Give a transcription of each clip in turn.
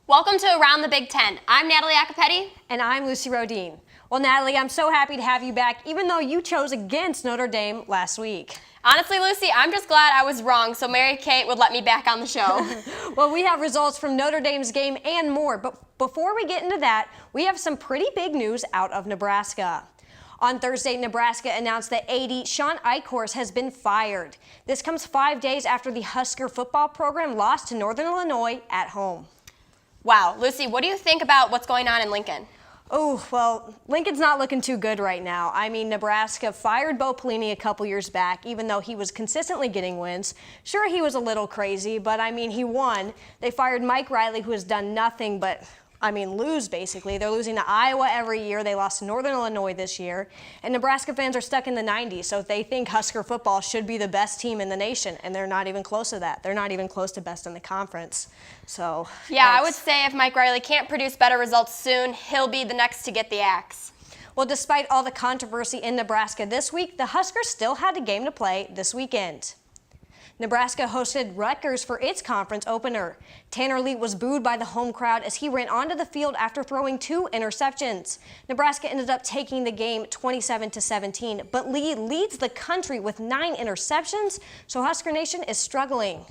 Welcome to Around the Big Ten. I'm Natalie Iacopetti. And I'm Lucy Rohden. Well, Natalie, I'm so happy to have you back, even though you chose against Notre Dame last week. Honestly, Lucy, I'm just glad I was wrong so Mary Kate would let me back on the show. Well, we have results from Notre Dame's game and more, but before we get into that, we have some pretty big news out of Nebraska. On Thursday, Nebraska announced that AD Sean Eichhorst has been fired. This comes 5 days after the Husker football program lost to Northern Illinois at home. Wow, Lucy, what do you think about what's going on in Lincoln? Oh, well, Lincoln's not looking too good right now. I mean, Nebraska fired Bo Pelini a couple years back, even though he was consistently getting wins. Sure, he was a little crazy, but I mean, he won. They fired Mike Riley, who has done nothing but, lose basically. They're losing to Iowa every year. They lost to Northern Illinois this year. And Nebraska fans are stuck in the 90s, so they think Husker football should be the best team in the nation, and they're not even close to that. They're not even close to best in the conference. So yeah, I would say if Mike Riley can't produce better results soon, he'll be the next to get the axe. Well, despite all the controversy in Nebraska this week, the Huskers still had a game to play this weekend. Nebraska hosted Rutgers for its conference opener. Tanner Lee was booed by the home crowd as he ran onto the field after throwing 2 interceptions. Nebraska ended up taking the game 27-17, but Lee leads the country with 9 interceptions, so Husker Nation is struggling.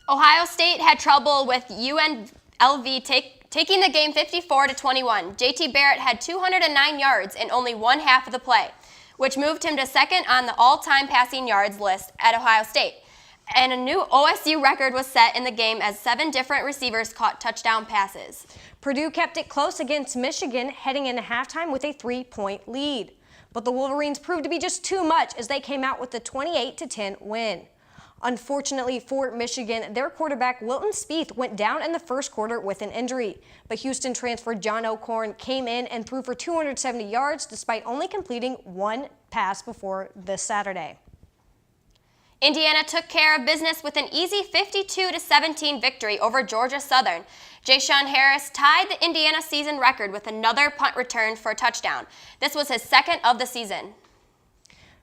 Ohio State had trouble with UNLV taking the game 54-21. JT Barrett had 209 yards in only one half of the play, which moved him to second on the all-time passing yards list at Ohio State. And a new OSU record was set in the game as 7 different receivers caught touchdown passes. Purdue kept it close against Michigan, heading into halftime with a 3-point lead. But the Wolverines proved to be just too much as they came out with a 28-10 win. Unfortunately for Michigan, their quarterback Wilton Spieth went down in the first quarter with an injury. But Houston transfer John O'Korn came in and threw for 270 yards despite only completing 1 pass before this Saturday. Indiana took care of business with an easy 52-17 victory over Georgia Southern. Ja'Shawn Harris tied the Indiana season record with another punt return for a touchdown. This was his second of the season.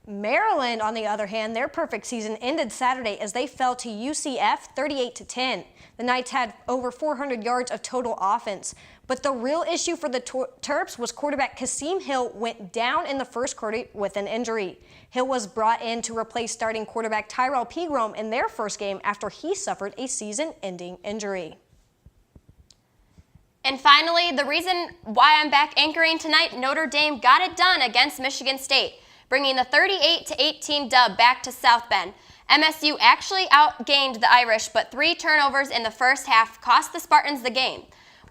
Maryland, on the other hand, their perfect season ended Saturday as they fell to UCF 38-10. The Knights had over 400 yards of total offense. But the real issue for the Terps was quarterback Kasim Hill went down in the first quarter with an injury. Hill was brought in to replace starting quarterback Tyrell Pegram in their first game after he suffered a season-ending injury. And finally, the reason why I'm back anchoring tonight, Notre Dame got it done against Michigan State, bringing the 38-18 dub back to South Bend. MSU actually outgained the Irish, but 3 turnovers in the first half cost the Spartans the game.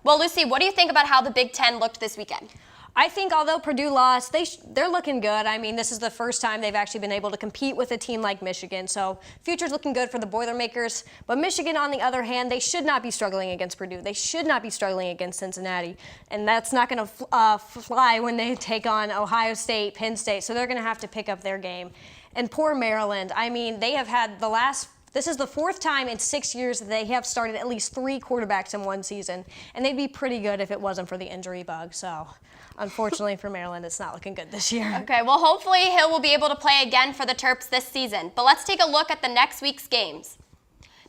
Well, Lucy, what do you think about how the Big Ten looked this weekend? I think although Purdue lost, they're looking good. I mean, this is the first time they've actually been able to compete with a team like Michigan, so future's looking good for the Boilermakers. But Michigan, on the other hand, they should not be struggling against Purdue. They should not be struggling against Cincinnati, and that's not going to fly when they take on Ohio State, Penn State, so they're going to have to pick up their game. And poor Maryland, I mean, they have had this is the 4th time in 6 years that they have started at least 3 quarterbacks in one season, and they'd be pretty good if it wasn't for the injury bug. So, unfortunately for Maryland, it's not looking good this year. Okay, well, hopefully Hill will be able to play again for the Terps this season. But let's take a look at the next week's games.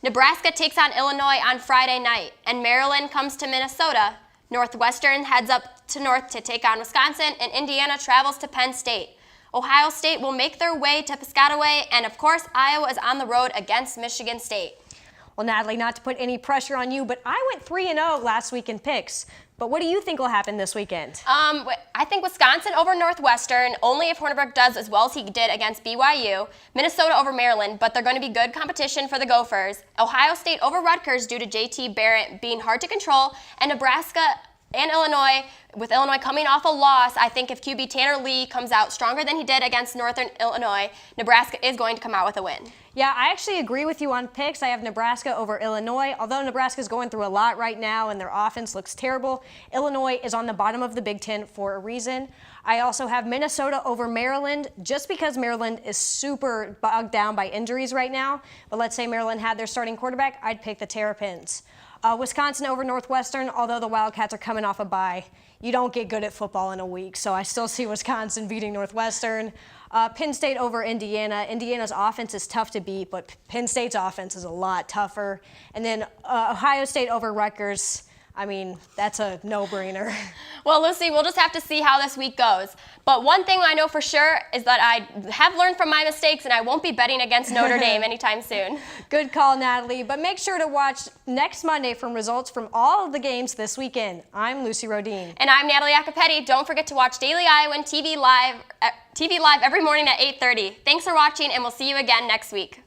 Nebraska takes on Illinois on Friday night, and Maryland comes to Minnesota. Northwestern heads up to North to take on Wisconsin, and Indiana travels to Penn State. Ohio State will make their way to Piscataway, and of course, Iowa is on the road against Michigan State. Well, Natalie, not to put any pressure on you, but I went 3-0 last week in picks. But what do you think will happen this weekend? I think Wisconsin over Northwestern, only if Hornibrook does as well as he did against BYU. Minnesota over Maryland, but they're going to be good competition for the Gophers. Ohio State over Rutgers due to JT Barrett being hard to control, and Nebraska and Illinois, with Illinois coming off a loss. I think if QB Tanner Lee comes out stronger than he did against Northern Illinois, Nebraska is going to come out with a win. Yeah, I actually agree with you on picks. I have Nebraska over Illinois. Although Nebraska is going through a lot right now and their offense looks terrible, Illinois is on the bottom of the Big Ten for a reason. I also have Minnesota over Maryland just because Maryland is super bogged down by injuries right now. But let's say Maryland had their starting quarterback, I'd pick the Terrapins. Wisconsin over Northwestern, although the Wildcats are coming off a bye. You don't get good at football in a week, so I still see Wisconsin beating Northwestern. Penn State over Indiana. Indiana's offense is tough to beat, but Penn State's offense is a lot tougher. And then Ohio State over Rutgers. I mean, that's a no-brainer. Well, Lucy, we'll just have to see how this week goes. But one thing I know for sure is that I have learned from my mistakes, and I won't be betting against Notre Dame anytime soon. Good call, Natalie. But make sure to watch next Monday for results from all of the games this weekend. I'm Lucy Rohden. And I'm Natalie Iacopetti. Don't forget to watch Daily Iowan TV live every morning at 8:30. Thanks for watching, and we'll see you again next week.